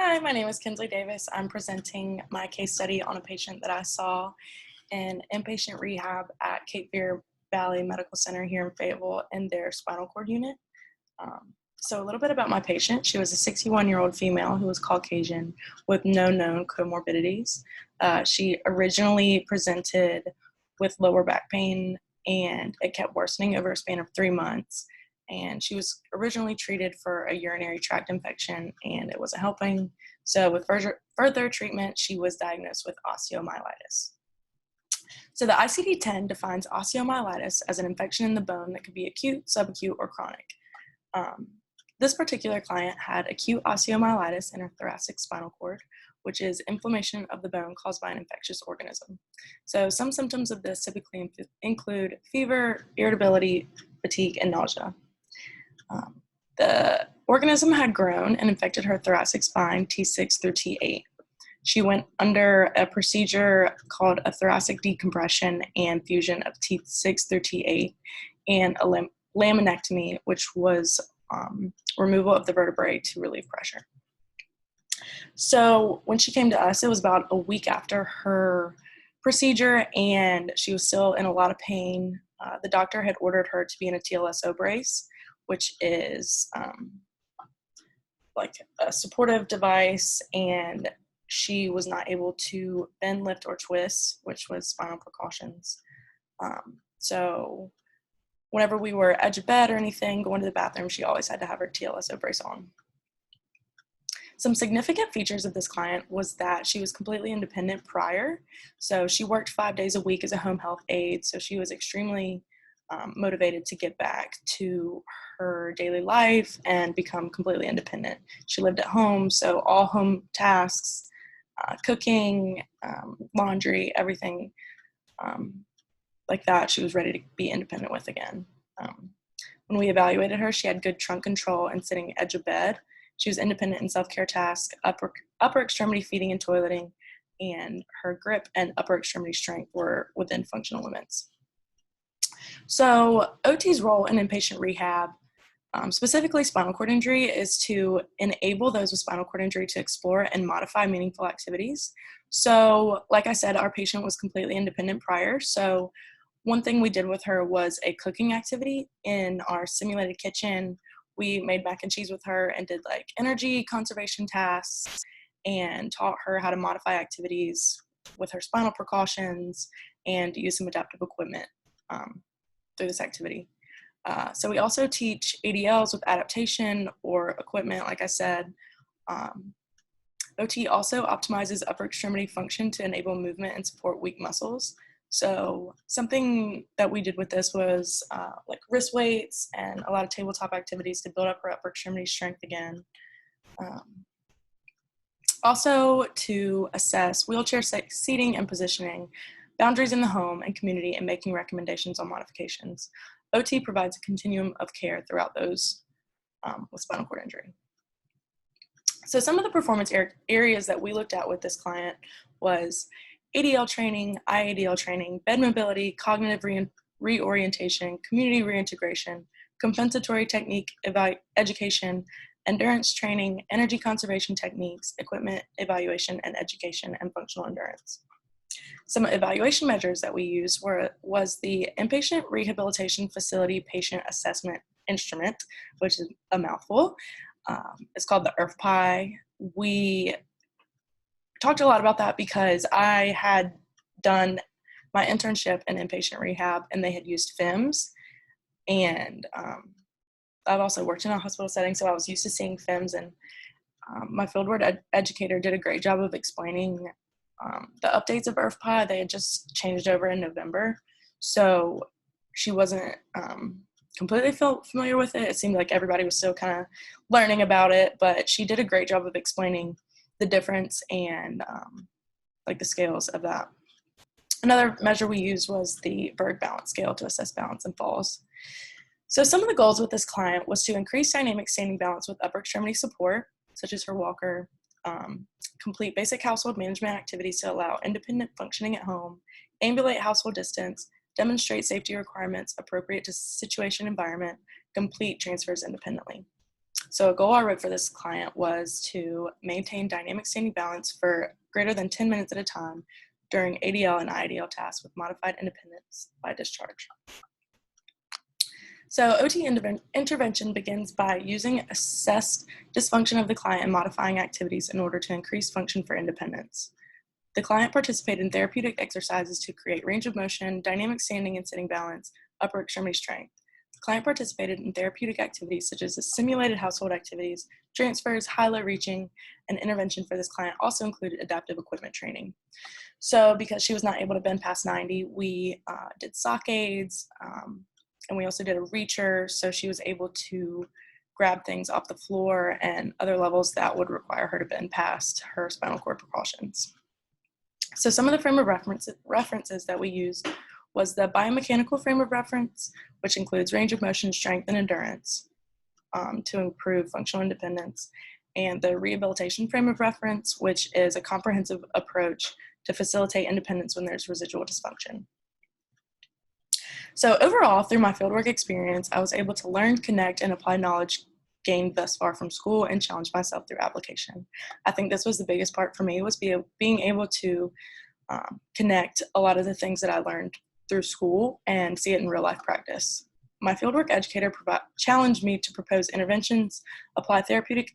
Hi, my name is Kinsley Davis. I'm presenting my case study on a patient that I saw in inpatient rehab at Cape Fear Valley Medical Center here in Fayetteville in their spinal cord unit. So a little bit about my patient. She was a 61-year-old female who was Caucasian with no known comorbidities. She originally presented with lower back pain, and it kept worsening over a span of 3 months. And she was originally treated for a urinary tract infection, and it wasn't helping. So with further treatment, she was diagnosed with osteomyelitis. So the ICD-10 defines osteomyelitis as an infection in the bone that could be acute, subacute, or chronic. This particular client had acute osteomyelitis in her thoracic spinal cord, which is inflammation of the bone caused by an infectious organism. So some symptoms of this typically include fever, irritability, fatigue, and nausea. The organism had grown and infected her thoracic spine, T6 through T8. She went under a procedure called a thoracic decompression and fusion of T6 through T8 and a laminectomy, which was removal of the vertebrae to relieve pressure. So when she came to us, it was about a week after her procedure, and she was still in a lot of pain. The doctor had ordered her to be in a TLSO brace, which is like a supportive device, and she was not able to bend, lift, or twist, which was spinal precautions. So whenever we were edge of bed or anything, going to the bathroom, she always had to have her TLSO brace on. Some significant features of this client was that she was completely independent prior. So she worked 5 days a week as a home health aide. So she was extremely motivated to get back to her daily life and become completely independent. She lived at home, so all home tasks, cooking, laundry, everything like that, she was ready to be independent with again. When we evaluated her, she had good trunk control and sitting edge of bed. She was independent in self-care tasks, upper extremity feeding and toileting, and her grip and upper extremity strength were within functional limits. So OT's role in inpatient rehab, specifically spinal cord injury, is to enable those with spinal cord injury to explore and modify meaningful activities. So like I said, our patient was completely independent prior. So one thing we did with her was a cooking activity in our simulated kitchen. We made mac and cheese with her and did like energy conservation tasks and taught her how to modify activities with her spinal precautions and use some adaptive equipment through this activity. So we also teach ADLs with adaptation or equipment, like I said. OT also optimizes upper extremity function to enable movement and support weak muscles. So something that we did with this was like wrist weights and a lot of tabletop activities to build up her upper extremity strength again. Also to assess wheelchair seating and positioning, boundaries in the home and community, and making recommendations on modifications. OT provides a continuum of care throughout those with spinal cord injury. So some of the performance areas that we looked at with this client was ADL training, IADL training, bed mobility, cognitive reorientation, community reintegration, compensatory technique education, endurance training, energy conservation techniques, equipment evaluation and education, and functional endurance. Some evaluation measures that we used was the Inpatient Rehabilitation Facility Patient Assessment Instrument, which is a mouthful. It's called the IRFPI. We talked a lot about that because I had done my internship in inpatient rehab and they had used FIMS. And I've also worked in a hospital setting, so I was used to seeing FIMS, and my fieldwork educator did a great job of explaining the updates of IRFPI. They had just changed over in November, so she wasn't completely familiar with it. It seemed like everybody was still kind of learning about it, but she did a great job of explaining the difference and like the scales of that. Another measure we used was the Berg balance scale to assess balance and falls. So some of the goals with this client was to increase dynamic standing balance with upper extremity support, such as her walker, complete basic household management activities to allow independent functioning at home, ambulate household distance, demonstrate safety requirements appropriate to situation environment, complete transfers independently. So a goal I wrote for this client was to maintain dynamic standing balance for greater than 10 minutes at a time during ADL and IADL tasks with modified independence by discharge. So OT intervention begins by using assessed dysfunction of the client and modifying activities in order to increase function for independence. The client participated in therapeutic exercises to create range of motion, dynamic standing and sitting balance, upper extremity strength. The client participated in therapeutic activities such as simulated household activities, transfers, high-low reaching, and intervention for this client also included adaptive equipment training. So because she was not able to bend past 90, we did sock aids, and we also did a reacher, so she was able to grab things off the floor and other levels that would require her to bend past her spinal cord precautions. So some of the frame of references that we used was the biomechanical frame of reference, which includes range of motion, strength, and endurance to improve functional independence, and the rehabilitation frame of reference, which is a comprehensive approach to facilitate independence when there's residual dysfunction. So overall, through my fieldwork experience, I was able to learn, connect, and apply knowledge gained thus far from school and challenge myself through application. I think this was the biggest part for me, was being able to connect a lot of the things that I learned through school and see it in real life practice. My fieldwork educator challenged me to propose interventions, apply therapeutic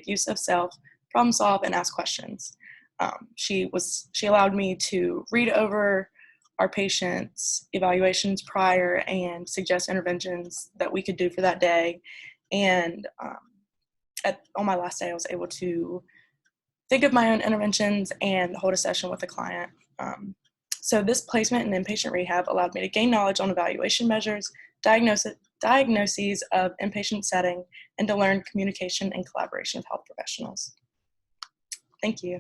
use of self, problem solve, and ask questions. She allowed me to read over our patients' evaluations prior and suggest interventions that we could do for that day. And on my last day, I was able to think of my own interventions and hold a session with the client. So this placement in inpatient rehab allowed me to gain knowledge on evaluation measures, diagnoses of inpatient setting, and to learn communication and collaboration with health professionals. Thank you.